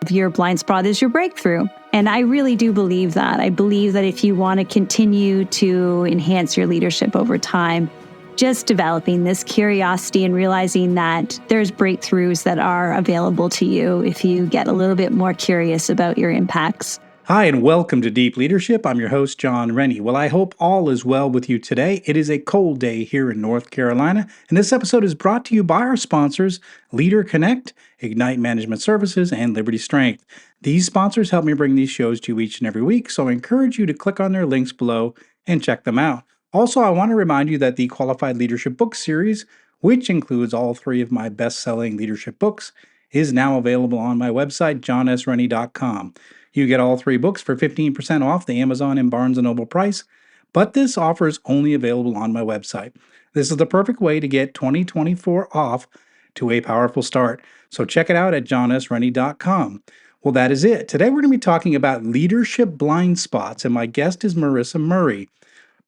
Your blind spot is your breakthrough. And I really do believe that. I believe that if you want to continue to enhance your leadership over time, just developing this curiosity and realizing that there's breakthroughs that are available to you if you get a little bit more curious about your impacts. Hi, and welcome to Deep Leadership. I'm your host, John Rennie. Well, I hope all is well with you today. It is a cold day here in North Carolina, and this episode is brought to you by our sponsors, Leader Connect, Ignite Management Services, and Liberty Strength. These sponsors help me bring these shows to you each and every week, so I encourage you to click on their links below and check them out. Also, I want to remind you that the Qualified Leadership Book Series, which includes all three of my best-selling leadership books, is now available on my website, johnsrennie.com. You get all three books for 15% off the Amazon and Barnes & Noble price, but this offer is only available on my website. This is the perfect way to get 2024 off to a powerful start. So check it out at johnsrennie.com. Well, that is it. Today we're going to be talking about leadership blind spots, and my guest is Marisa Murray.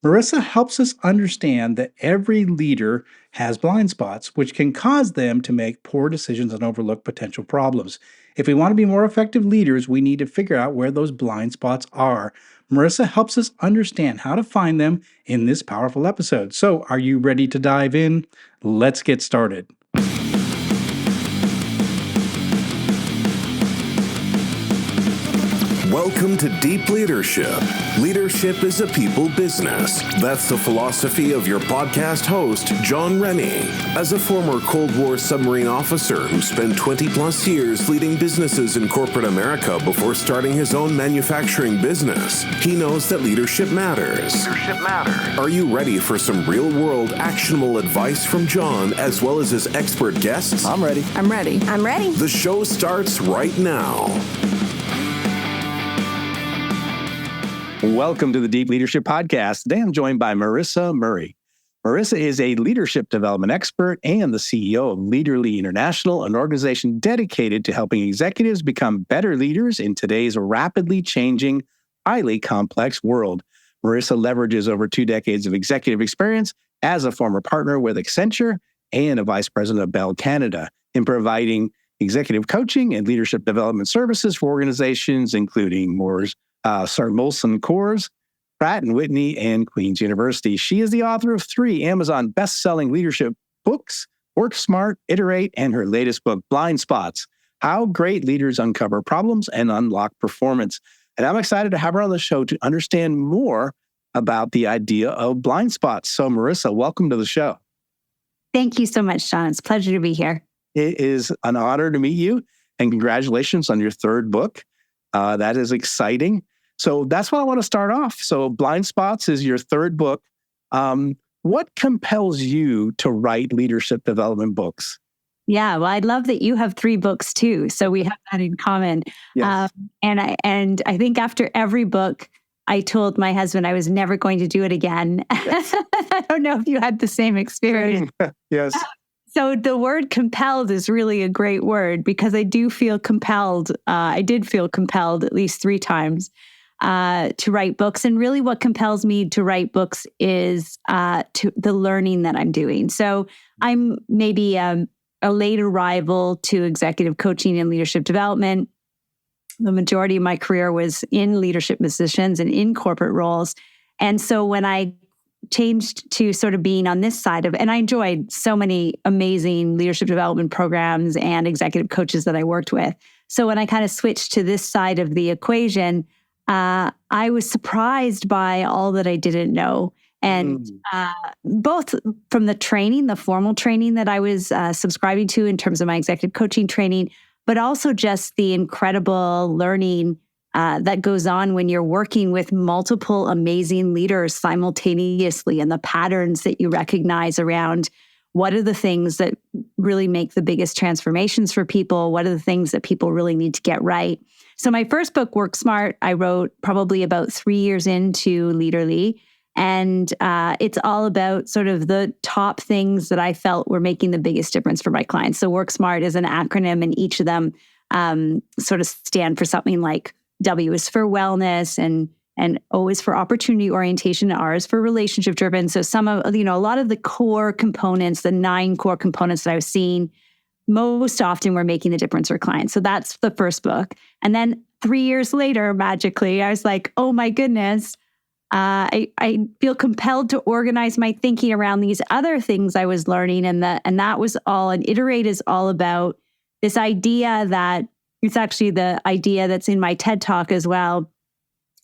Marisa helps us understand that every leader has blind spots, which can cause them to make poor decisions and overlook potential problems. If we want to be more effective leaders, we need to figure out where those blind spots are. Marisa helps us understand how to find them in this powerful episode. So, are you ready to dive in? Let's get started. Welcome to Deep Leadership. Leadership is a people business. That's the philosophy of your podcast host, John Rennie. As a former Cold War submarine officer who spent 20 plus years leading businesses in corporate America before starting his own manufacturing business, he knows that leadership matters. Are you ready for some real-world actionable advice from John as well as his expert guests? I'm ready. The show starts right now. Welcome to the Deep Leadership Podcast. Today I'm joined by Marisa Murray. Marisa is a leadership development expert and the CEO of Leaderly International, an organization dedicated to helping executives become better leaders in today's rapidly changing, highly complex world. Marisa leverages over 2 decades of executive experience as a former partner with Accenture and a vice president of Bell Canada in providing executive coaching and leadership development services for organizations including Molson Coors, Pratt & Whitney, and Queen's University. She is the author of 3 Amazon best-selling leadership books, Work Smart, Iterate, and her latest book, Blind Spots, How Great Leaders Uncover Problems and Unlock Performance. And I'm excited to have her on the show to understand more about the idea of blind spots. So Marisa, welcome to the show. Thank you so much, John. It's a pleasure to be here. It is an honor to meet you, and congratulations on your 3rd book. That is exciting. So that's what I want to start off. So Blind Spots is your 3rd book. What compels you to write leadership development books? Yeah, well, I love that you have 3 books too. So we have that in common. Yes. And I think after every book, I told my husband I was never going to do it again. I don't know if you had the same experience. Yes. So the word compelled is really a great word because I do feel compelled. I did feel compelled at least 3 times to write books. And really what compels me to write books is to the learning that I'm doing. So I'm maybe a late arrival to executive coaching and leadership development. The majority of my career was in leadership positions and in corporate roles. And so when I changed to sort of being on this side of, and I enjoyed so many amazing leadership development programs and executive coaches that I worked with. So when I kind of switched to this side of the equation, I was surprised by all that I didn't know. And both from the training, the formal training that I was subscribing to in terms of my executive coaching training, but also just the incredible learning that goes on when you're working with multiple amazing leaders simultaneously, and the patterns that you recognize around what are the things that really make the biggest transformations for people, what are the things that people really need to get right. So my first book, Work Smart, I wrote probably about 3 years into Leaderly. And it's all about sort of the top things that I felt were making the biggest difference for my clients. So Work Smart is an acronym, and each of them sort of stand for something like W is for wellness, and O is for opportunity orientation, R is for relationship driven. So some of, a lot of the core components, the 9 core components that I was seeing most often we're making the difference for clients. So that's the first book. And then 3 years later, magically, I was like, oh my goodness, I feel compelled to organize my thinking around these other things I was learning. And that was all, and Iterate is all about this idea that it's actually the idea that's in my TED Talk as well.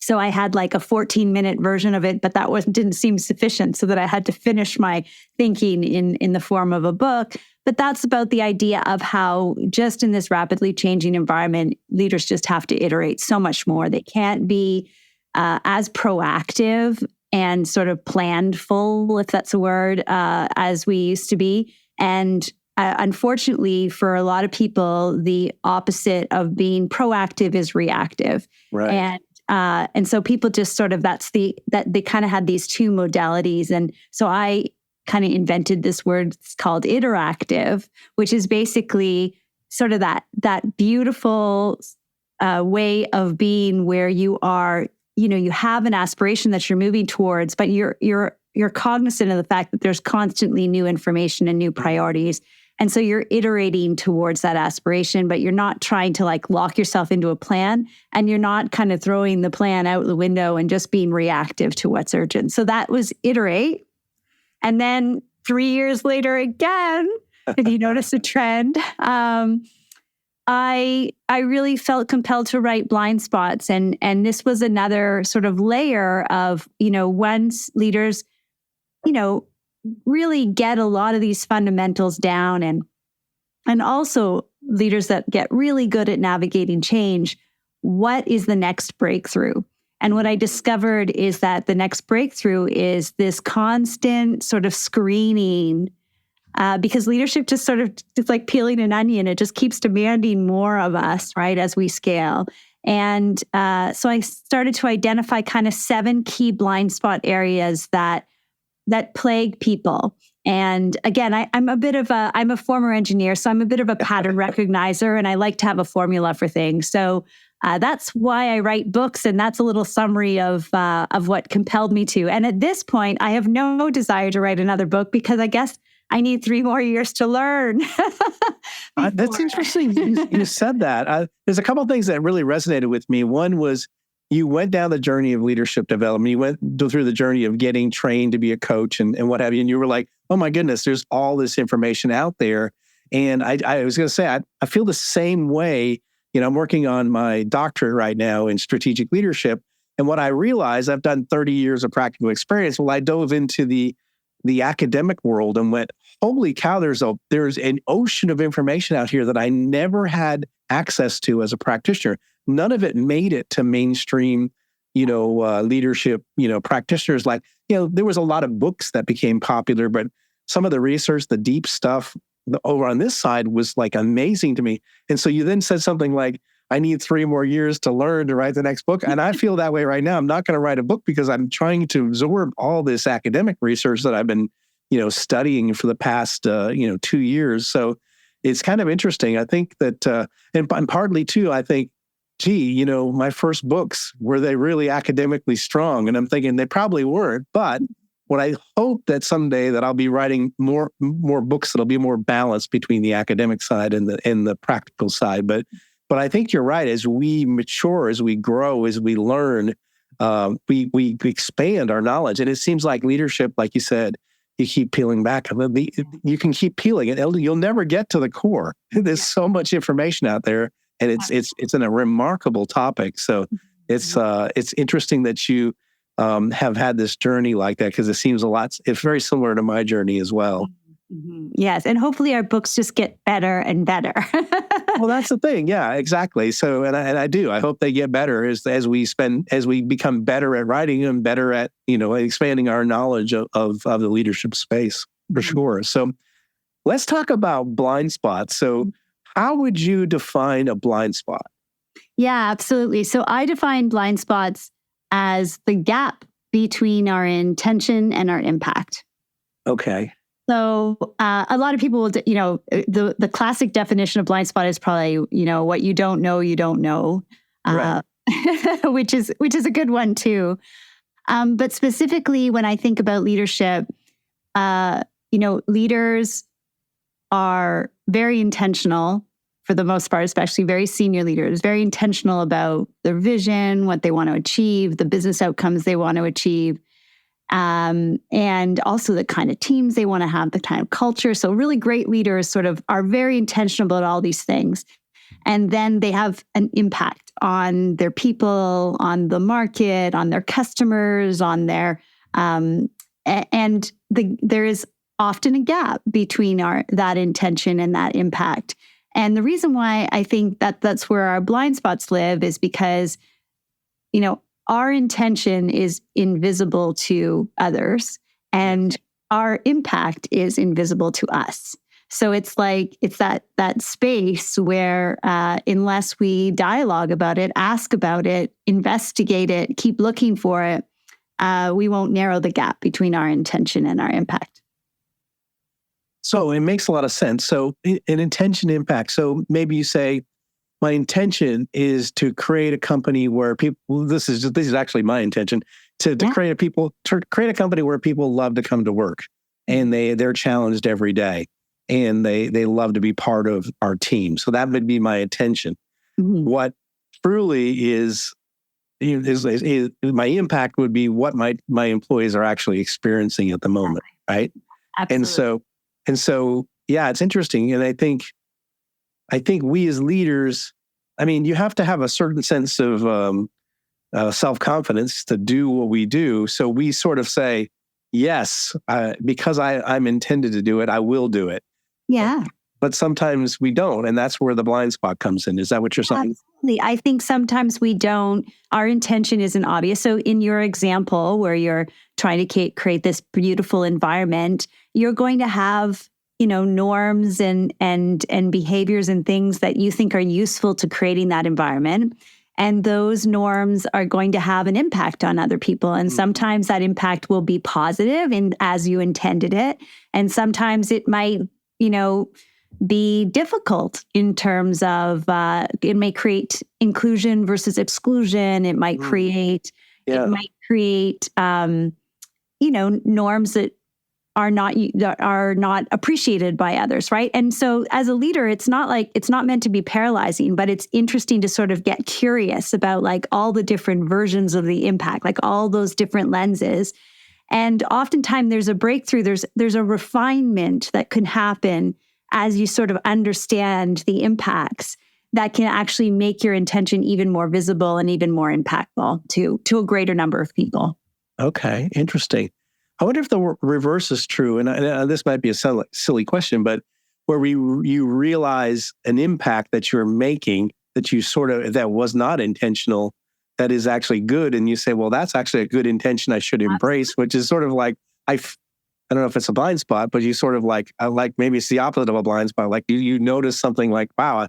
So I had like a 14-minute version of it, but that didn't seem sufficient, so that I had to finish my thinking in the form of a book. But that's about the idea of how just in this rapidly changing environment, leaders just have to iterate so much more. They can't be as proactive and sort of planful, if that's a word, as we used to be. And unfortunately, for a lot of people, the opposite of being proactive is reactive. Right. And so people just sort of, that they kind of had these two modalities. And so I kind of invented this word called interactive, which is basically sort of that beautiful way of being where you are, you have an aspiration that you're moving towards, but you're cognizant of the fact that there's constantly new information and new priorities. And so you're iterating towards that aspiration, but you're not trying to like lock yourself into a plan, and you're not kind of throwing the plan out the window and just being reactive to what's urgent. So that was iterate. And then 3 years later again, if you notice a trend, I really felt compelled to write Blind Spots. And this was another sort of layer of, once leaders, really get a lot of these fundamentals down, and also leaders that get really good at navigating change, what is the next breakthrough? And what I discovered is that the next breakthrough is this constant sort of screening, because leadership just sort of, it's like peeling an onion. It just keeps demanding more of us, right, as we scale. And so I started to identify kind of 7 key blind spot areas that plague people. And again, I'm a former engineer, so I'm a bit of a pattern recognizer, and I like to have a formula for things. So that's why I write books, and that's a little summary of what compelled me to. And at this point, I have no desire to write another book, because I guess I need 3 more years to learn. That's interesting. You said that. There's a couple of things that really resonated with me. One was, you went down the journey of leadership development. You went through the journey of getting trained to be a coach and what have you. And you were like, oh my goodness, there's all this information out there. And I was going to say, I feel the same way. I'm working on my doctorate right now in strategic leadership. And what I realized, I've done 30 years of practical experience. Well, I dove into the academic world and went, holy cow, there's an ocean of information out here that I never had access to as a practitioner. None of it made it to mainstream, leadership, practitioners. Like, there was a lot of books that became popular, but some of the research, the deep stuff over on this side was like amazing to me. And so you then said something like, I need 3 more years to learn to write the next book. And I feel that way right now. I'm not going to write a book because I'm trying to absorb all this academic research that I've been, studying for the past, 2 years. So it's kind of interesting. I think that, and partly too, I think, gee, my first books, were they really academically strong? And I'm thinking they probably weren't. But what I hope that someday that I'll be writing more books that'll be more balanced between the academic side and the practical side. But I think you're right. As we mature, as we grow, as we learn, we expand our knowledge. And it seems like leadership, like you said, you keep peeling back. You can keep peeling it. You'll never get to the core. There's so much information out there. And it's in a remarkable topic. So it's interesting that you have had this journey like that, because it seems it's very similar to my journey as well. Mm-hmm. Yes. And hopefully our books just get better and better. Well, that's the thing. Yeah, exactly. So, and I do. I hope they get better as we become better at writing and better at, expanding our knowledge of the leadership space, for sure. So let's talk about blind spots. So how would you define a blind spot? Yeah, absolutely. So I define blind spots as the gap between our intention and our impact. Okay. So a lot of people will, the classic definition of blind spot is probably, what you don't know, right. which is a good one too. But specifically when I think about leadership, leaders are very intentional for the most part, especially very senior leaders, very intentional about their vision, what they want to achieve, the business outcomes they want to achieve, and also the kind of teams they want to have, the kind of culture. So really great leaders sort of are very intentional about all these things. And then they have an impact on their people, on the market, on their customers, on their, there is often a gap between that intention and that impact. And the reason why I think that that's where our blind spots live is because, our intention is invisible to others and our impact is invisible to us. So it's that space where unless we dialogue about it, ask about it, investigate it, keep looking for it, we won't narrow the gap between our intention and our impact. So it makes a lot of sense. So an intention impact. So maybe you say, my intention is to create a company where people, this is actually my intention, to create a company where people love to come to work and they're challenged every day. And they love to be part of our team. So that would be my intention. Mm-hmm. What truly is my impact would be what my employees are actually experiencing at the moment, right? Absolutely. And so, yeah, it's interesting. And I think we as leaders, you have to have a certain sense of self-confidence to do what we do. So we sort of say, yes, because I'm intended to do it, I will do it. Yeah. But sometimes we don't. And that's where the blind spot comes in. Is that what you're saying? Absolutely. I think sometimes we don't. Our intention isn't obvious. So in your example where you're trying to create this beautiful environment, you're going to have, norms and behaviors and things that you think are useful to creating that environment. And those norms are going to have an impact on other people. And sometimes that impact will be positive and as you intended it. And sometimes it might be difficult in terms of it may create inclusion versus exclusion. It might create norms that are not appreciated by others, right? And so as a leader, it's not meant to be paralyzing, but it's interesting to sort of get curious about like all the different versions of the impact, like all those different lenses. And oftentimes there's a breakthrough, there's a refinement that can happen as you sort of understand the impacts that can actually make your intention even more visible and even more impactful to a greater number of people. Okay, interesting. I wonder if the reverse is true, and this might be a silly question, but where you realize an impact that you're making that was not intentional, that is actually good, and you say, well, that's actually a good intention I should embrace, which is sort of like, I don't know if it's a blind spot, but you sort of like maybe it's the opposite of a blind spot. Like you notice something like, wow,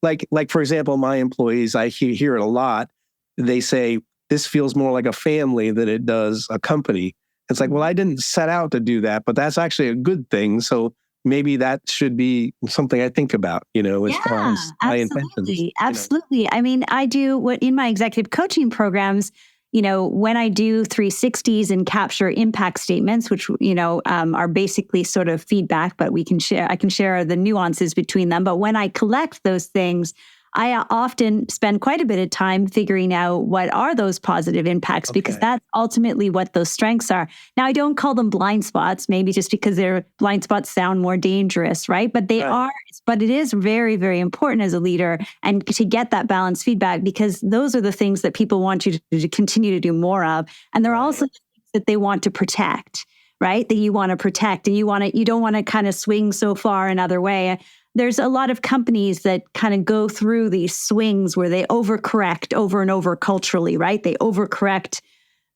like for example, my employees, I hear it a lot. They say, this feels more like a family than it does a company. It's like, well, I didn't set out to do that, but that's actually a good thing. So maybe that should be something I think about, as far as my intentions. Absolutely. I do what in my executive coaching programs, when I do 360s and capture impact statements, which, are basically sort of feedback, but I can share the nuances between them. But when I collect those things, I often spend quite a bit of time figuring out what are those positive impacts, because that's ultimately what those strengths are. Now, I don't call them blind spots, maybe just because their blind spots sound more dangerous, right? But they are, but it is very, very important as a leader and to get that balanced feedback, because those are the things that people want you to continue to do more of. And they're also things that they want to protect, right? That you want to protect, and you don't want to kind of swing so far another way. There's a lot of companies that kind of go through these swings where they overcorrect over and over culturally, right? They overcorrect,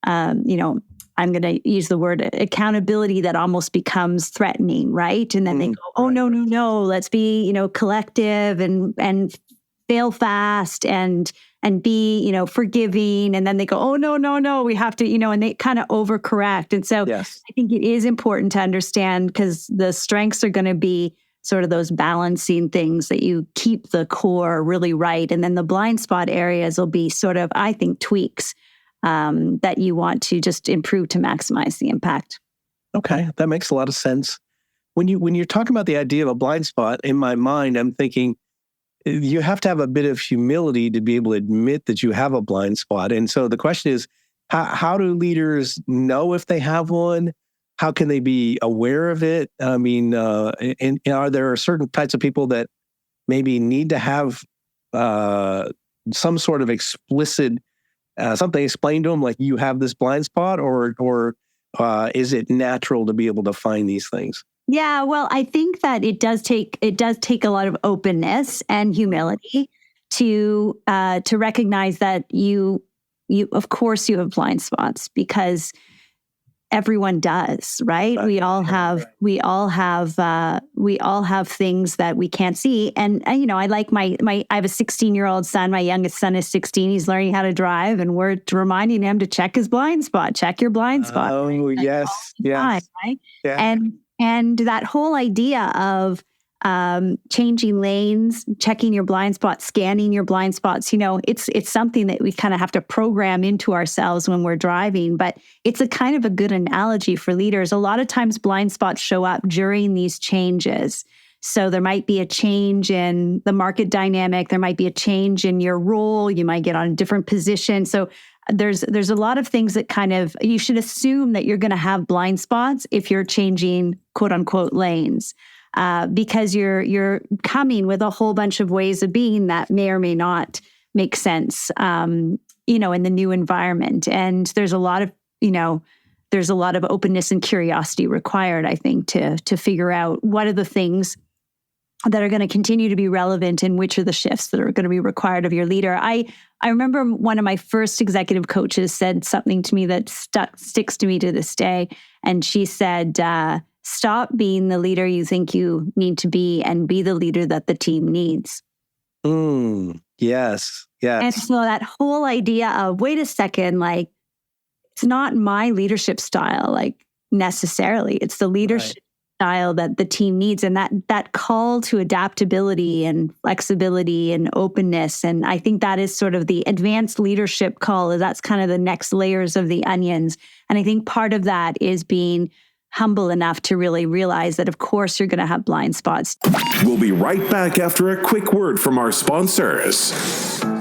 I'm going to use the word accountability that almost becomes threatening, right? And then they go, oh, no, let's be, collective and fail fast and be, forgiving. And then they go, oh, no, we have to, and they kind of overcorrect. And so I think it is important to understand, because the strengths are going to be sort of those balancing things that you keep the core really right. And then the blind spot areas will be sort of, I think, tweaks that you want to just improve to maximize the impact. Okay, that makes a lot of sense. when you're talking about the idea of a blind spot, in my mind, I'm thinking you have to have a bit of humility to be able to admit that you have a blind spot. And so the question is, how do leaders know if they have one? How can they be aware of it? I mean, and are there certain types of people that maybe need to have some sort of explicit something explained to them, like you have this blind spot, or is it natural to be able to find these things? Yeah, well, I think that it does take a lot of openness and humility to recognize that you of course you have blind spots, because everyone does, right? We all have things that we can't see. And I like I have a 16-year-old son. My youngest son is 16. He's learning how to drive, and we're reminding him to check his blind spot. Check your blind spot. Oh, right? yes. Time, right? Yeah. And that whole idea of changing lanes, checking your blind spots, scanning your blind spots, it's something that we kind of have to program into ourselves when we're driving. But it's a kind of a good analogy for leaders. A lot of times blind spots show up during these changes. So there might be a change in the market dynamic. There might be a change in your role. You might get on a different position. So there's a lot of things that you should assume that you're going to have blind spots if you're changing quote unquote lanes. Because you're coming with a whole bunch of ways of being that may or may not make sense, in the new environment. And there's a lot of openness and curiosity required, I think, to figure out what are the things that are going to continue to be relevant and which are the shifts that are going to be required of your leader. I remember one of my first executive coaches said something to me that sticks to me to this day. And she said, stop being the leader you think you need to be and be the leader that the team needs. Yes. And so that whole idea of, wait a second, like, it's not my leadership style, like, necessarily. It's the leadership style that the team needs. And that call to adaptability and flexibility and openness. And I think that is sort of the advanced leadership call. That's kind of the next layers of the onions. And I think part of that is being humble enough to really realize that, of course, you're going to have blind spots. We'll be right back after a quick word from our sponsors.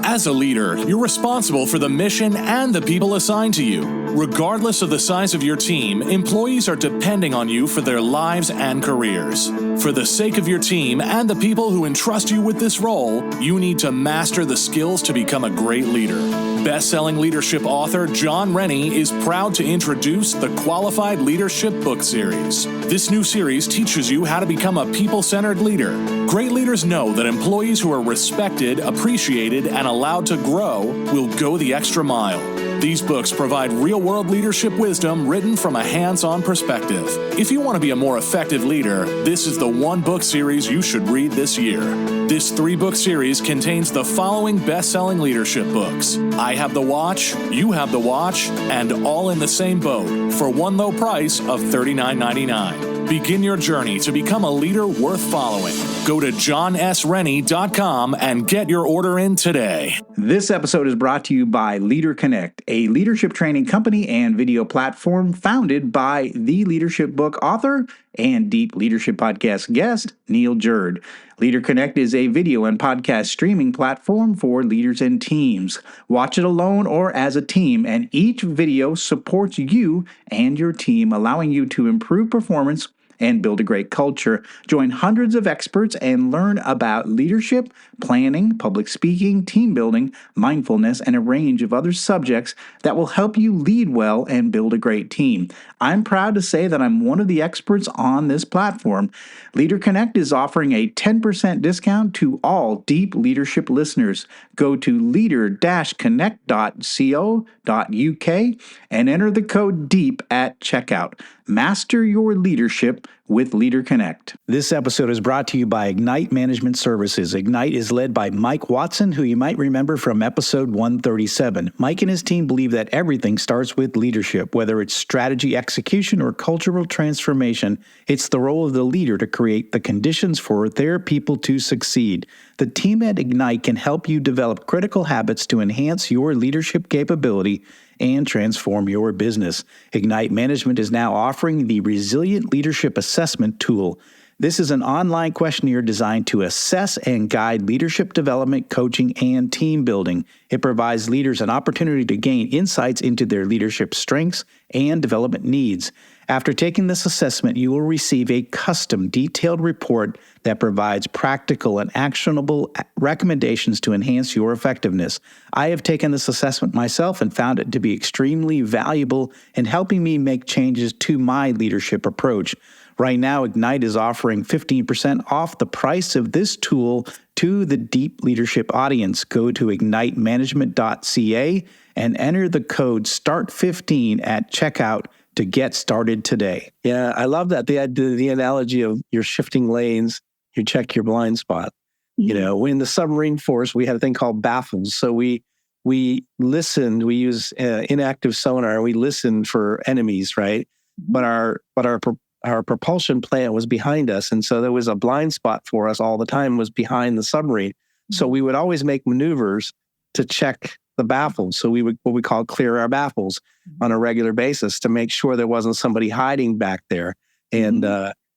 As a leader, you're responsible for the mission and the people assigned to you. Regardless of the size of your team, employees are depending on you for their lives and careers. For the sake of your team and the people who entrust you with this role, you need to master the skills to become a great leader. Best-selling leadership author John Rennie is proud to introduce the Qualified Leadership Book Series. This new series teaches you how to become a people-centered leader. Great leaders know that employees who are respected, appreciated, and allowed to grow will go the extra mile. These books provide real-world leadership wisdom written from a hands-on perspective. If you want to be a more effective leader, this is the one book series you should read this year. This 3-book series contains the following best-selling leadership books: I Have the Watch, You Have the Watch, and All in the Same Boat, for one low price of $39.99. Begin your journey to become a leader worth following. Go to johnsrennie.com and get your order in today. This episode is brought to you by Leader Connect, a leadership training company and video platform founded by the leadership book author and Deep Leadership Podcast guest, Neil Jerd. Leader Connect is a video and podcast streaming platform for leaders and teams. Watch it alone or as a team, and each video supports you and your team, allowing you to improve performance and build a great culture. Join hundreds of experts and learn about leadership, planning, public speaking, team building, mindfulness, and a range of other subjects that will help you lead well and build a great team. I'm proud to say that I'm one of the experts on this platform. Leader Connect is offering a 10% discount to all Deep Leadership listeners. Go to leader-connect.co.uk and enter the code DEEP at checkout. Master your leadership with Leader Connect. This episode is brought to you by Ignite Management Services. Ignite is led by Mike Watson, who you might remember from episode 137. Mike and his team believe that everything starts with leadership, whether it's strategy execution or cultural transformation. It's the role of the leader to create the conditions for their people to succeed. The team at Ignite can help you develop critical habits to enhance your leadership capability and transform your business. Ignite Management is now offering the Resilient Leadership Assessment Tool. This is an online questionnaire designed to assess and guide leadership development, coaching, and team building. It provides leaders an opportunity to gain insights into their leadership strengths and development needs. After taking this assessment, you will receive a custom, detailed report that provides practical and actionable recommendations to enhance your effectiveness. I have taken this assessment myself and found it to be extremely valuable in helping me make changes to my leadership approach. Right now, Ignite is offering 15% off the price of this tool to the deep leadership audience. Go to ignitemanagement.ca and enter the code START15 at checkout to get started today. Yeah, I love that. The analogy of you're shifting lanes, you check your blind spot. You know, in the submarine force, we had a thing called baffles. So we listened, we use inactive sonar, we listened for enemies, right? But our propulsion plant was behind us. And so there was a blind spot for us all the time, was behind the submarine. So we would always make maneuvers to check the baffles. So we would, what we call, clear our baffles on a regular basis to make sure there wasn't somebody hiding back there. And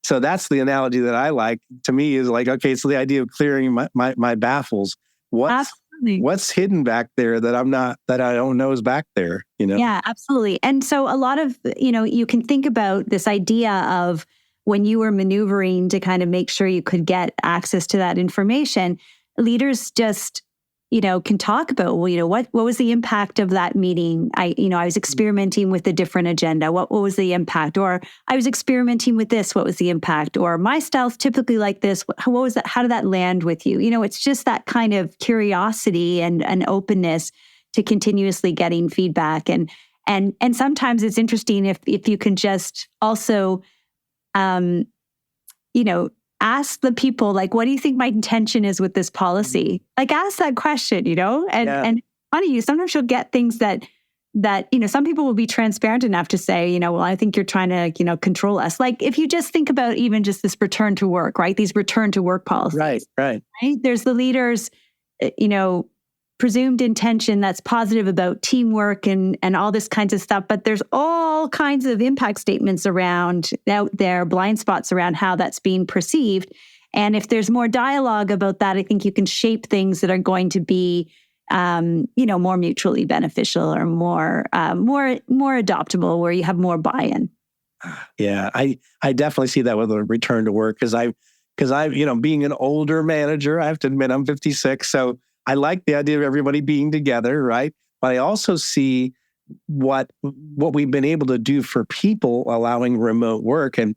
so that's the analogy that I like. To me, is like, okay, so the idea of clearing my baffles. What's hidden back there that I don't know is back there, you know? Yeah, absolutely. And so a lot of, you can think about this idea of when you were maneuvering to kind of make sure you could get access to that information, leaders just, can talk about, well, what was the impact of that meeting? I was experimenting with a different agenda. What was the impact? Or I was experimenting with this. What was the impact? Or my style's typically like this. What was that? How did that land with you? It's just that kind of curiosity and openness to continuously getting feedback. And sometimes it's interesting if you can just also, ask the people, like, what do you think my intention is with this policy? Like, ask that question, and funny, sometimes you'll get things that, some people will be transparent enough to say, well, I think you're trying to, control us. Like, if you just think about even just this return to work, right? These return to work policies. Right? There's the leaders, presumed intention that's positive about teamwork and all this kinds of stuff. But there's all kinds of impact statements around out there, blind spots around how that's being perceived. And if there's more dialogue about that, I think you can shape things that are going to be, more mutually beneficial or more adoptable, where you have more buy-in. Yeah, I definitely see that with a return to work because I, being an older manager, I have to admit I'm 56, so I like the idea of everybody being together, right? But I also see what we've been able to do for people allowing remote work, and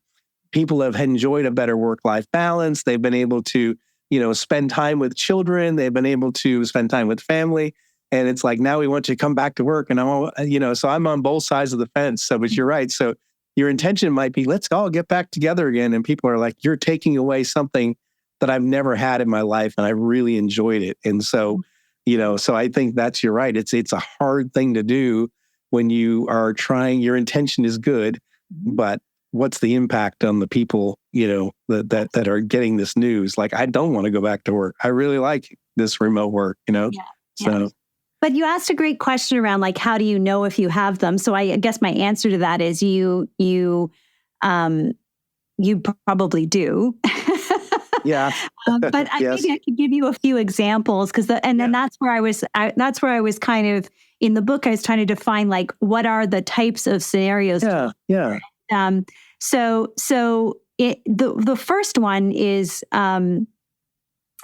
people have enjoyed a better work-life balance. They've been able to, spend time with children. They've been able to spend time with family. And it's like, now we want you to come back to work. And so I'm on both sides of the fence. So, but you're right. So your intention might be, let's all get back together again. And people are like, you're taking away something that I've never had in my life, and I really enjoyed it. And so, so I think you're right. It's a hard thing to do when you are trying. Your intention is good, but what's the impact on the people, that are getting this news? Like, I don't want to go back to work. I really like this remote work, So. Yeah. But you asked a great question around, like, how do you know if you have them? So I guess my answer to that is you probably do. Yeah. But Yes. maybe I could give you a few examples then that's where I was kind of in the book. I was trying to define, like, what are the types of scenarios. Yeah. So the first one is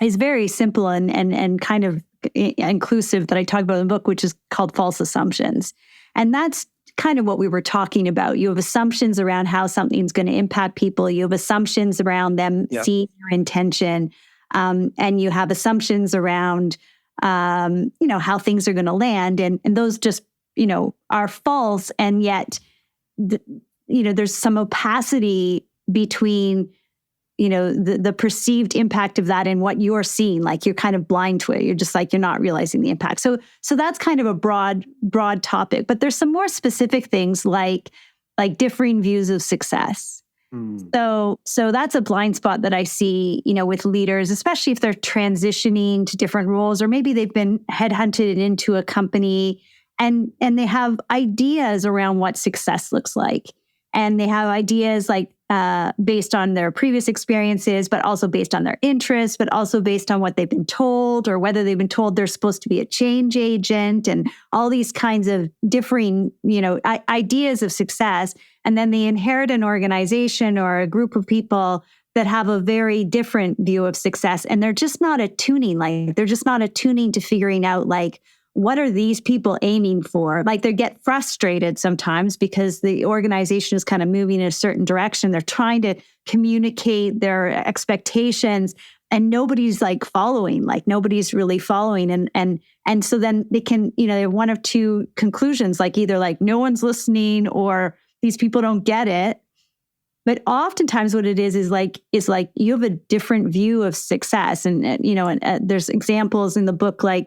very simple and kind of inclusive that I talk about in the book, which is called false assumptions. And that's kind of what we were talking about. You have assumptions around how something's going to impact people. You have assumptions around them seeing your intention. And you have assumptions around, how things are going to land. And those just, are false. And yet, there's some opacity between, the perceived impact of that and what you're seeing. Like, you're kind of blind to it. You're just like, you're not realizing the impact. So that's kind of a broad topic, but there's some more specific things like differing views of success. So that's a blind spot that I see, with leaders, especially if they're transitioning to different roles, or maybe they've been headhunted into a company and they have ideas around what success looks like. And they have ideas like based on their previous experiences, but also based on their interests, but also based on what they've been told, or whether they've been told they're supposed to be a change agent, and all these kinds of differing, ideas of success. And then they inherit an organization or a group of people that have a very different view of success. And they're just not attuning, to figuring out, like, what are these people aiming for? Like, they get frustrated sometimes because the organization is kind of moving in a certain direction. They're trying to communicate their expectations, and nobody's nobody's really following. And so then they can, they have one of two conclusions, like either like no one's listening or these people don't get it. But oftentimes what it is like you have a different view of success. And there's examples in the book I'll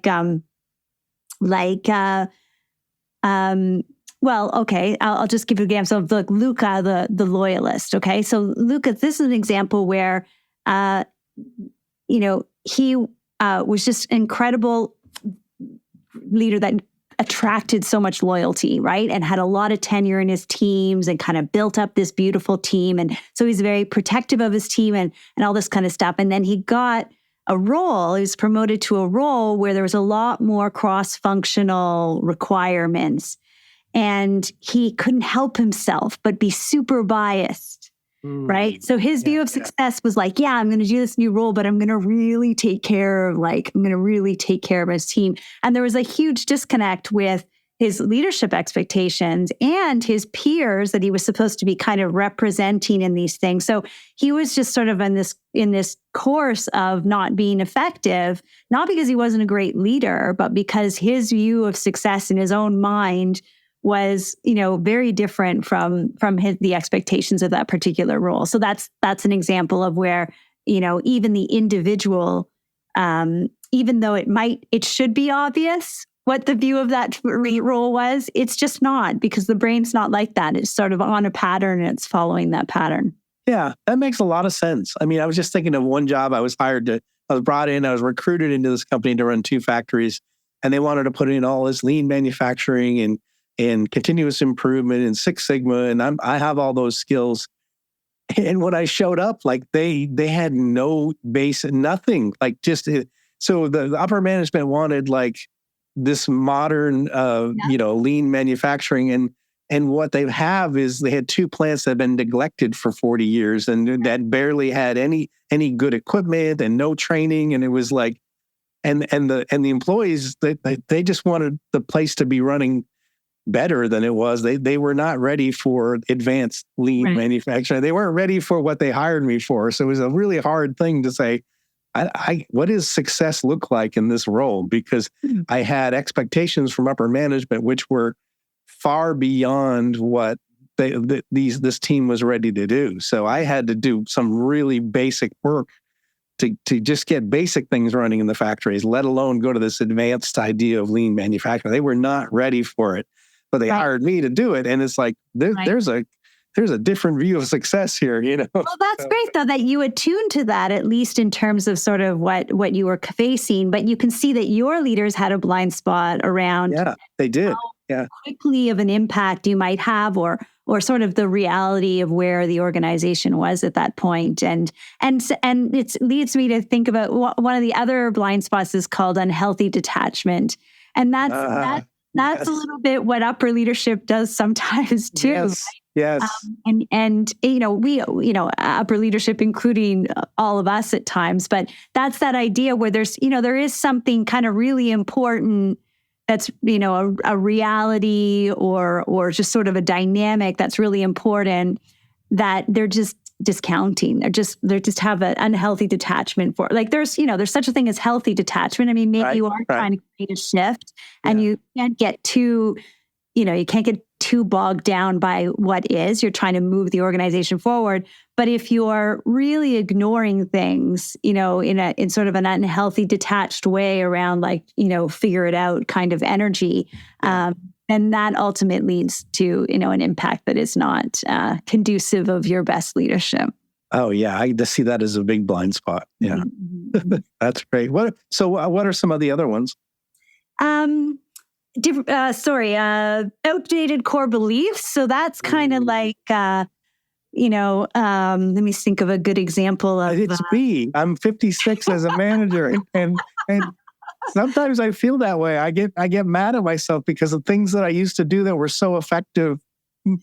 just give you an example of Luca, the loyalist. Okay. So Luca, this is an example where, he was just an incredible leader that attracted so much loyalty, right? And had a lot of tenure in his teams and kind of built up this beautiful team. And so he's very protective of his team and all this kind of stuff. And then he got he was promoted to a role where there was a lot more cross-functional requirements. And he couldn't help himself but be super biased, right? So his view of success was like, I'm going to do this new role, but I'm going to really take care of his team. And there was a huge disconnect with his leadership expectations and his peers that he was supposed to be kind of representing in these things. So he was just sort of in this course of not being effective, not because he wasn't a great leader, but because his view of success in his own mind was, very different from the expectations of that particular role. So that's an example of where, even the individual, even though it should be obvious what the view of that role was, it's just not, because the brain's not like that. It's sort of on a pattern and it's following that pattern. Yeah, that makes a lot of sense. I mean, I was just thinking of one job I was brought in, I was recruited into this company to run 2 factories, and they wanted to put in all this lean manufacturing and continuous improvement and Six Sigma. And I have all those skills. And when I showed up, like they had no base, nothing, like just, so the upper management wanted like this modern, lean manufacturing. And what they have is they had 2 plants that have been neglected for 40 years and that barely had any good equipment and no training. And it was like, and the employees, they just wanted the place to be running better than it was. They were not ready for advanced lean manufacturing. They weren't ready for what they hired me for. So it was a really hard thing to say, what does success look like in this role? Because I had expectations from upper management, which were far beyond what this team was ready to do. So I had to do some really basic work to just get basic things running in the factories, let alone go to this advanced idea of lean manufacturing. They were not ready for it, but they hired me to do it. And it's like, there's a different view of success here, Well, that's great, though, that you attuned to that, at least in terms of sort of what you were facing. But you can see that your leaders had a blind spot around. Yeah, they did. How quickly of an impact you might have, or sort of the reality of where the organization was at that point. And it leads me to think about one of the other blind spots is called unhealthy detachment. And that's a little bit what upper leadership does sometimes too. Yes. Yes. We upper leadership, including all of us at times, but that's that idea where there is something kind of really important that's, a reality or just sort of a dynamic that's really important that they're just discounting. They just have an unhealthy detachment for. Like there's such a thing as healthy detachment. I mean, maybe you are trying to create a shift and you can't get too bogged down by what is. You're trying to move the organization forward. But if you're really ignoring things, in sort of an unhealthy, detached way around figure it out kind of energy, And that ultimately leads to, an impact that is not conducive of your best leadership. Oh yeah, I just see that as a big blind spot. Yeah, that's great. What are some of the other ones? Outdated core beliefs. So that's kind of like, let me think of a good example of. It's me. I'm 56 as a manager, and sometimes I feel that way. I get mad at myself because the things that I used to do that were so effective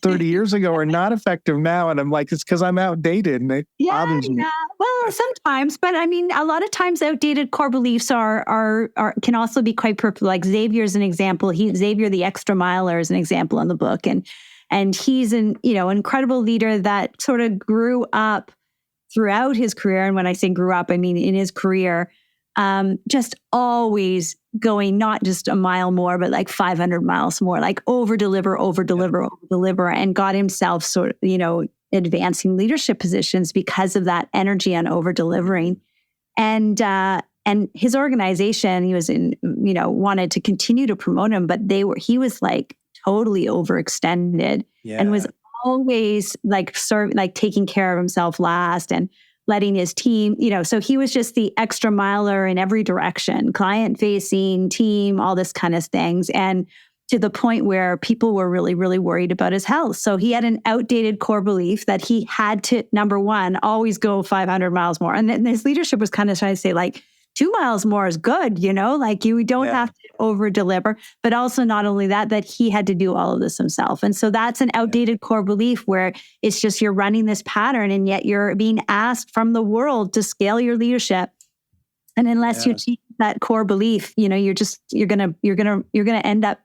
30 years ago are not effective now. And I'm like, it's because I'm outdated and it bothers me. Well, sometimes, but I mean, a lot of times outdated core beliefs are can also be quite purposeful. Like Xavier's an example. Xavier, the extra miler, is an example in the book. And he's an incredible leader that sort of grew up throughout his career. And when I say grew up, I mean in his career, just always going not just a mile more, but like 500 miles more, like over deliver, and got himself sort of, advancing leadership positions because of that energy on over delivering. And his organization, he was wanted to continue to promote him, but he was like totally overextended and was always like taking care of himself last and letting his team, so he was just the extra miler in every direction, client facing, team, all this kind of things. And to the point where people were really, really worried about his health. So he had an outdated core belief that he had to, number one, always go 500 miles more. And then his leadership was kind of trying to say, like, 2 miles more is good, like you don't have to over deliver, but also not only that he had to do all of this himself. And so that's an outdated core belief where it's just, you're running this pattern and yet you're being asked from the world to scale your leadership. And unless you teach that core belief, you're going to end up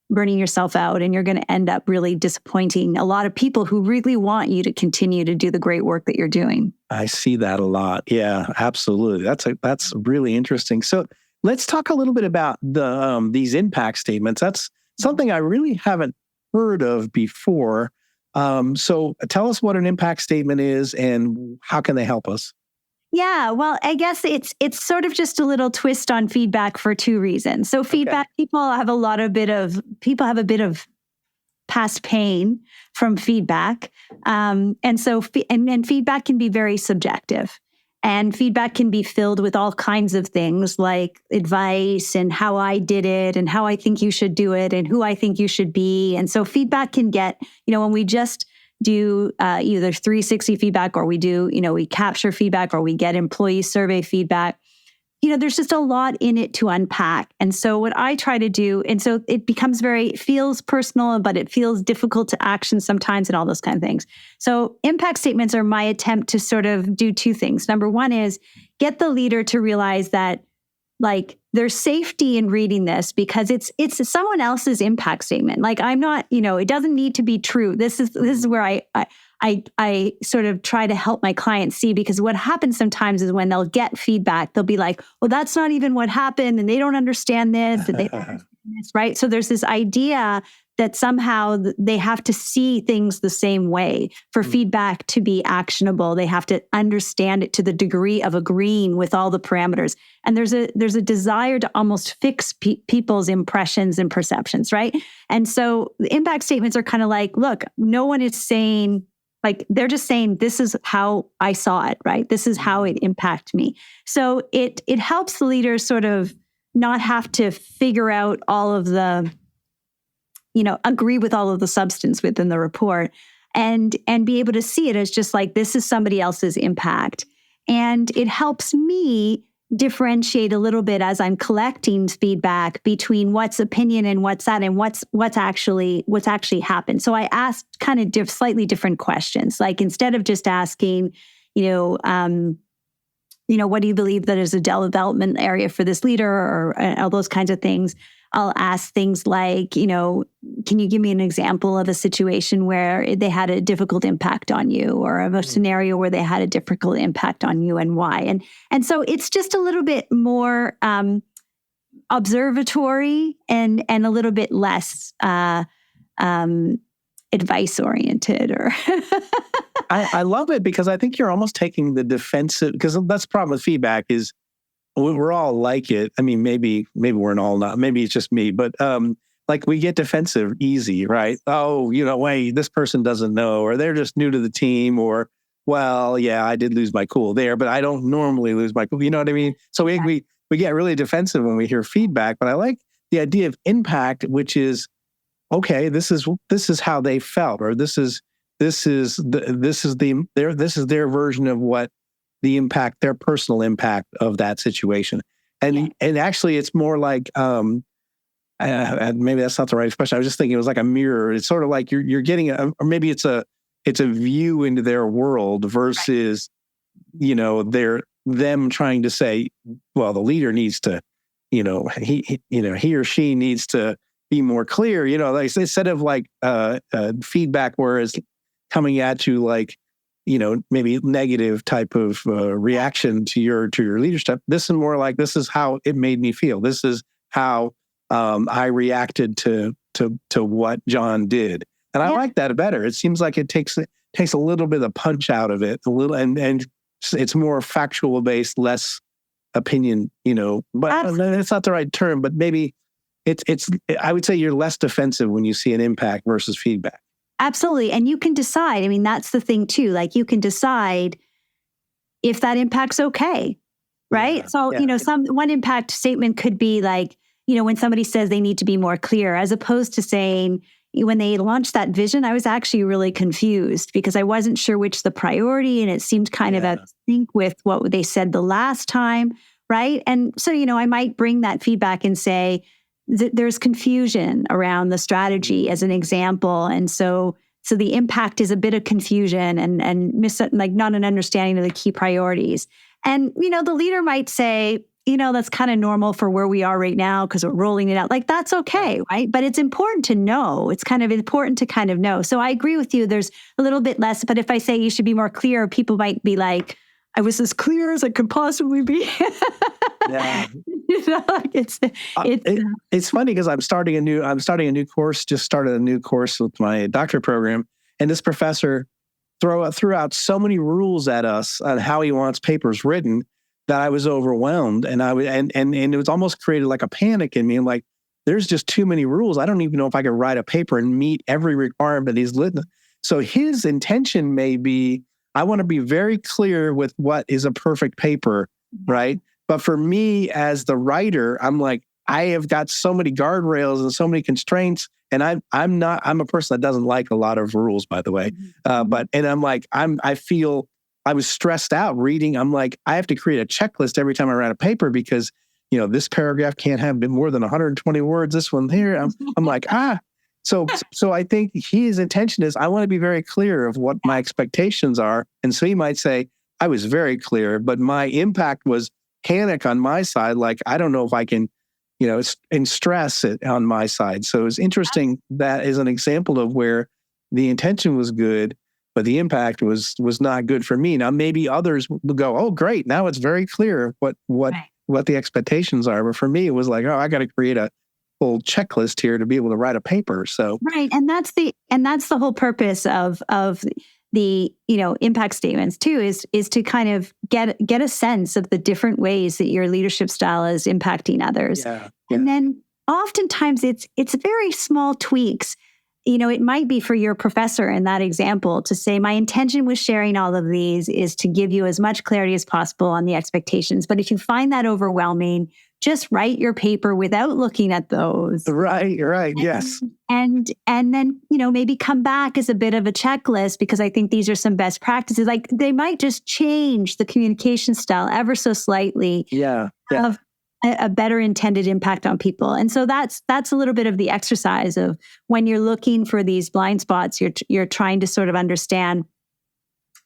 burning yourself out, and you're going to end up really disappointing a lot of people who really want you to continue to do the great work that you're doing. I see that a lot. Yeah, absolutely. That's really interesting. So let's talk a little bit about these impact statements. That's something I really haven't heard of before. So tell us what an impact statement is and how can they help us? Yeah, well, I guess it's sort of just a little twist on feedback for two reasons. So feedback, people have a bit of past pain from feedback. And feedback can be very subjective. And feedback can be filled with all kinds of things like advice and how I did it and how I think you should do it and who I think you should be. And so feedback can get, when we just do either 360 feedback or we do, we capture feedback or we get employee survey feedback, there's just a lot in it to unpack. And so what I try to do, and so it feels personal, but it feels difficult to action sometimes and all those kind of things. So impact statements are my attempt to sort of do two things. Number one is get the leader to realize that like there's safety in reading this because it's someone else's impact statement. Like I'm not, it doesn't need to be true. This is where I sort of try to help my clients see, because what happens sometimes is when they'll get feedback, they'll be like, well, that's not even what happened. And they don't understand this. And they don't understand this, right? So there's this idea that somehow they have to see things the same way for feedback to be actionable. They have to understand it to the degree of agreeing with all the parameters. And there's a desire to almost fix people's impressions and perceptions, right? And so the impact statements are kind of like, look, no one is saying, like, they're just saying, this is how I saw it, right? This is how it impacted me. So it helps the leaders sort of not have to figure out all of the, agree with all of the substance within the report and be able to see it as just like, this is somebody else's impact. And it helps me differentiate a little bit as I'm collecting feedback between what's opinion and what's that and what's actually happened. So I asked kind of slightly different questions. Like instead of just asking, what do you believe that is a development area for this leader or all those kinds of things, I'll ask things like, can you give me an example of a situation where they had a difficult impact on you, or of a scenario where they had a difficult impact on you and why? And so it's just a little bit more observatory and a little bit less advice oriented. Or I love it because I think you're almost taking the defensive, because that's the problem with feedback is we're all like it. I mean, maybe we're all not. Maybe it's just me, but like we get defensive easy, right? Oh, wait, this person doesn't know, or they're just new to the team, or, well, yeah, I did lose my cool there, but I don't normally lose my cool. You know what I mean? So we get really defensive when we hear feedback, but I like the idea of impact, which is, okay, this is how they felt, or this is their version of what the impact, their personal impact of that situation. And actually it's more like, maybe that's not the right expression. I was just thinking it was like a mirror. It's sort of like you're getting or maybe it's a view into their world versus, them trying to say, well, the leader needs to, he or she needs to be more clear, like instead of like feedback, whereas coming at you like, maybe negative type of reaction to your leadership. This is more like, this is how it made me feel. This is how I reacted to what John did, and I like that better. It seems like it takes a little bit of punch out of it, and it's more factual based, less opinion. But it's not the right term. But maybe it's. I would say you're less defensive when you see an impact versus feedback. Absolutely. And you can decide. I mean, that's the thing too. Like you can decide if that impact's okay, right? Yeah, so, one impact statement could be like, when somebody says they need to be more clear, as opposed to saying, when they launched that vision, I was actually really confused because I wasn't sure which the priority, and it seemed kind of at sync with what they said the last time, right? And so, I might bring that feedback and say, there's confusion around the strategy as an example. And so the impact is a bit of confusion and not an understanding of the key priorities. And, the leader might say, that's kind of normal for where we are right now because we're rolling it out. Like, that's okay, right? But it's important to know. It's kind of important to kind of know. So I agree with you. There's a little bit less, but if I say you should be more clear, people might be like, I was as clear as I could possibly be. Yeah. It's funny because I'm starting a new course, just started a new course with my doctorate program. And this professor threw out so many rules at us on how he wants papers written that I was overwhelmed. And it was almost created like a panic in me. I'm like, there's just too many rules. I don't even know if I could write a paper and meet every requirement he's written. So his intention may be, I want to be very clear with what is a perfect paper, right? But for me as the writer, I'm like, I have got so many guardrails and so many constraints, and I'm a person that doesn't like a lot of rules, by the way. I feel I was stressed out reading. I'm like, I have to create a checklist every time I write a paper because, this paragraph can't have more than 120 words. This one here, I'm like, So I think his intention is, I want to be very clear of what my expectations are. And so he might say, I was very clear, but my impact was panic on my side. Like, I don't know if I can, and stress it on my side. So it's interesting. That is an example of where the intention was good, but the impact was not good for me. Now, maybe others will go, oh, great. Now it's very clear what the expectations are. But for me, it was like, oh, I got to create a full checklist here to be able to write a paper. So right, and that's the whole purpose of the impact statements too, is to kind of get a sense of the different ways that your leadership style is impacting others. And then oftentimes it's very small tweaks. It might be for your professor in that example to say, my intention with sharing all of these is to give you as much clarity as possible on the expectations. But if you find that overwhelming, just write your paper without looking at those. Right. Yes. And then, maybe come back as a bit of a checklist, because I think these are some best practices. Like, they might just change the communication style ever so slightly. Have a better intended impact on people. And so that's a little bit of the exercise of when you're looking for these blind spots, you're trying to sort of understand,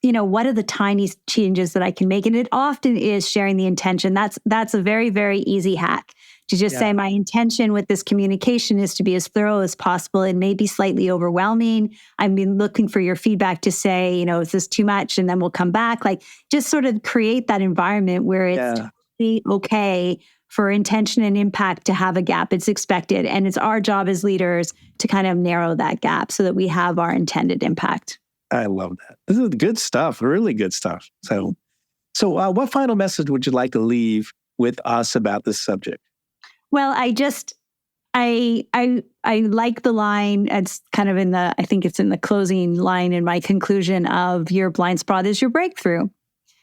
what are the tiny changes that I can make? And it often is sharing the intention. That's a very, very easy hack to just say, my intention with this communication is to be as thorough as possible. It may be slightly overwhelming. I've been looking for your feedback to say, is this too much? And then we'll come back. Like, just sort of create that environment where it's totally okay for intention and impact to have a gap. It's expected. And it's our job as leaders to kind of narrow that gap so that we have our intended impact. I love that. This is good stuff, really good stuff. So what final message would you like to leave with us about this subject? Well, I I like the line. It's kind of I think it's in the closing line in my conclusion of your blind spot is your breakthrough.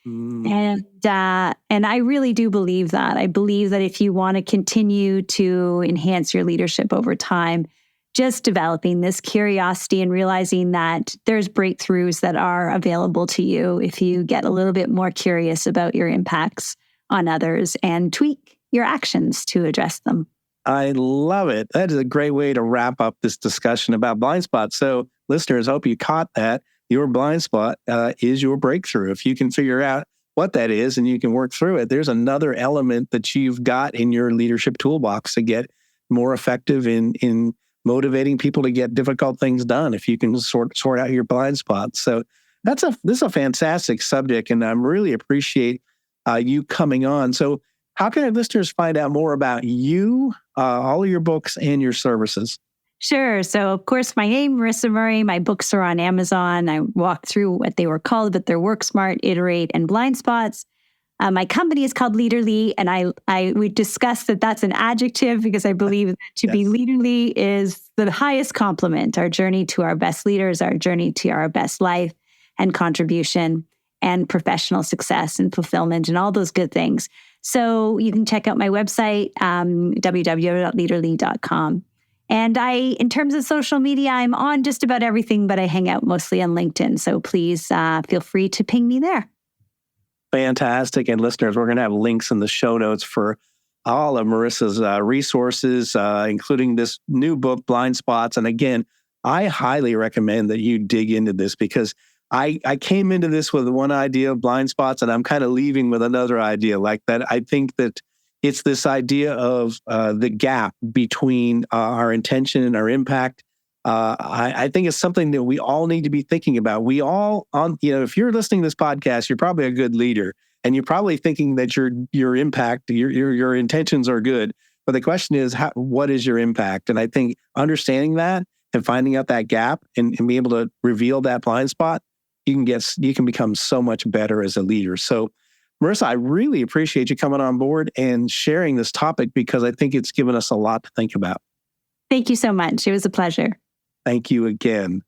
And I really do believe that. I believe that if you want to continue to enhance your leadership over time, just developing this curiosity and realizing that there's breakthroughs that are available to you if you get a little bit more curious about your impacts on others and tweak your actions to address them. I love it. That is a great way to wrap up this discussion about blind spots. So listeners, hope you caught that. Your blind spot is your breakthrough. If you can figure out what that is and you can work through it, there's another element that you've got in your leadership toolbox to get more effective in motivating people to get difficult things done if you can sort out your blind spots. So this is a fantastic subject, and I really appreciate you coming on. So how can our listeners find out more about you, all of your books, and your services? Sure. So, of course, my name, Marisa Murray. My books are on Amazon. I walk through what they were called, but they're Work Smart, Iterate, and Blind Spots. My company is called Leaderly, and we discussed that that's an adjective because I believe that to be leaderly is the highest compliment. Our journey to our best leaders, our journey to our best life and contribution and professional success and fulfillment and all those good things. So you can check out my website, www.leaderly.com. And in terms of social media, I'm on just about everything, but I hang out mostly on LinkedIn. So please feel free to ping me there. Fantastic. And listeners, we're going to have links in the show notes for all of Marisa's resources, including this new book, Blind Spots. And again, I highly recommend that you dig into this because I came into this with one idea of blind spots, and I'm kind of leaving with another idea like that. I think that it's this idea of the gap between our intention and our impact. I think it's something that we all need to be thinking about. We all, if you're listening to this podcast, you're probably a good leader, and you're probably thinking that your impact, your intentions are good. But the question is, what is your impact? And I think understanding that and finding out that gap and be able to reveal that blind spot, you can become so much better as a leader. So, Marisa, I really appreciate you coming on board and sharing this topic because I think it's given us a lot to think about. Thank you so much. It was a pleasure. Thank you again.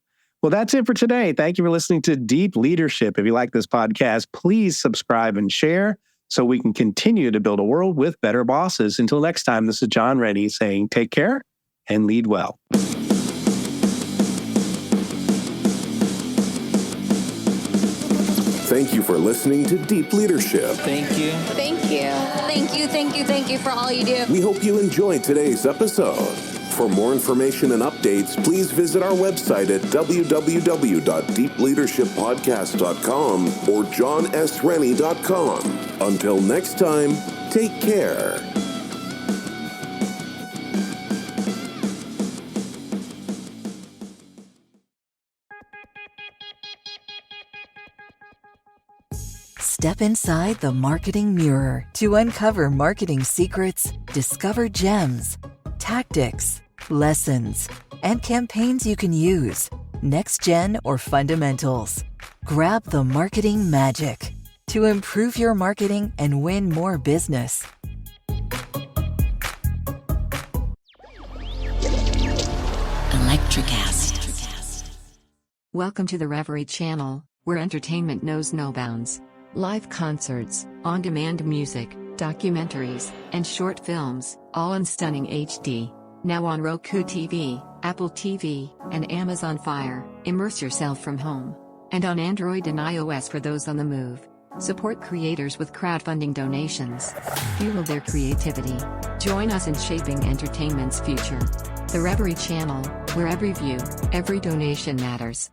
Well, that's it for today. Thank you for listening to Deep Leadership. If you like this podcast, please subscribe and share so we can continue to build a world with better bosses. Until next time, this is John Rennie saying take care and lead well. Thank you for listening to Deep Leadership. Thank you. Thank you. Thank you, thank you, thank you for all you do. We hope you enjoyed today's episode. For more information and updates, please visit our website at www.deepleadershippodcast.com or johnsrennie.com. Until next time, take care. Step inside the marketing mirror to uncover marketing secrets, discover gems, tactics, lessons, and campaigns you can use, next gen or fundamentals. Grab the marketing magic to improve your marketing and win more business. Electricast. Welcome to the Reverie channel, where entertainment knows no bounds. Live concerts, on-demand music, documentaries, and short films, all in stunning HD. Now on Roku TV, Apple TV, and Amazon Fire. Immerse yourself from home. And on Android and iOS for those on the move. Support creators with crowdfunding donations. Fuel their creativity. Join us in shaping entertainment's future. The Reverie channel, where every view, every donation matters.